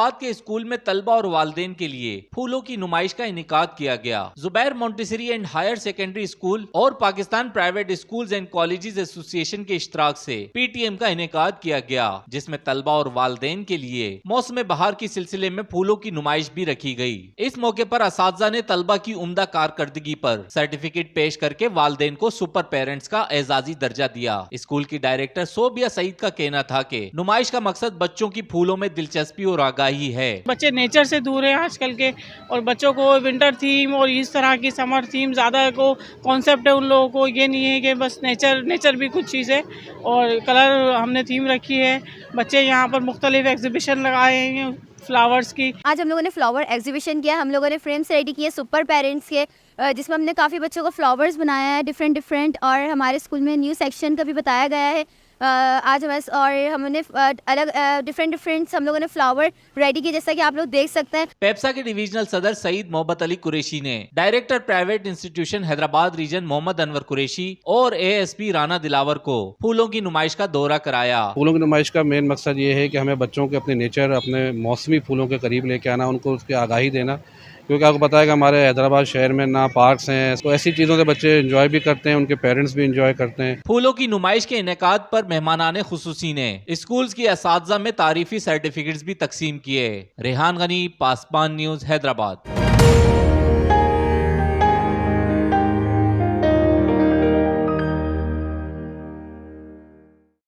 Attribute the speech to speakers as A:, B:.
A: हैदराबाद के स्कूल में तलबा और वालिदैन के लिए फूलों की नुमाइश का इनेकाद किया गया। Zubair Montessori and higher secondary school और Pakistan private schools and colleges association के इश्तराक से पीटीएम का इनेकाद किया गया, जिसमें तलबा और वालिदैन के लिए मौसम बहार की सिलसिले में फूलों की नुमाइश भी रखी गई। इस मौके पर असातिज़ा ने तलबा की उम्दा कारकर्दगी पर सर्टिफिकेट पेश करके वालिदैन को सुपर पेरेंट्स का एजाजी दर्जा दिया। स्कूल की डायरेक्टर सोबिया सईद का कहना था कि नुमाइश का मकसद बच्चों की फूलों में दिलचस्पी और आगाही है।
B: बच्चे नेचर से दूर हैं आजकल के, और बच्चों को विंटर थीम और इस तरह की समर थीम ज़्यादा को कॉन्सेप्ट है उन लोगों को। ये नहीं है कि बस नेचर भी कुछ चीज़ है, और कलर हमने थीम रखी है। बच्चे यहाँ पर मुख्तलिफ एग्जीबिशन लगाए हैं फ्लावर्स की।
C: आज हम लोगों ने फ्लावर एग्जीबिशन किया। हम लोगों ने फ्रेम्स रेडी किए सुपर पेरेंट्स के, जिसमें हमने काफ़ी बच्चों को फ्लावर्स बनाया है डिफरेंट, और हमारे स्कूल में न्यू सेक्शन का भी बताया गया है आज हमें, और हमने अलग डिफरेंट हम लोगों ने फ्लावर रेडी किए, जैसा कि आप लोग देख सकते हैं।
A: पेप्सा के डिविजनल सदर सईद मोहम्मद अली कुरैशी ने director private institution Hyderabad region Mohammad Anwar Qureshi और एएसपी राना दिलावर को फूलों की नुमाइश का दौरा कराया।
D: फूलों की नुमाइश का मेन मकसद ये है कि हमें बच्चों के अपने नेचर, अपने मौसमी फूलों के करीब लेके आना, उनको उसकी आगाही देना, क्योंकि आपको पता है कि हमारे हैदराबाद शहर में ना पार्क्स हैं, तो ऐसी चीज़ों से बच्चे एंजॉय भी करते हैं, उनके पेरेंट्स भी एंजॉय करते हैं।
A: फूलों की नुमाइश के इनेकाद पर मेहमानाने खुसूसी ने स्कूल्स की असातिज़ा में तारीफी सर्टिफिकेट्स भी तकसीम किए। रेहान गनी, पासबान न्यूज़, हैदराबाद।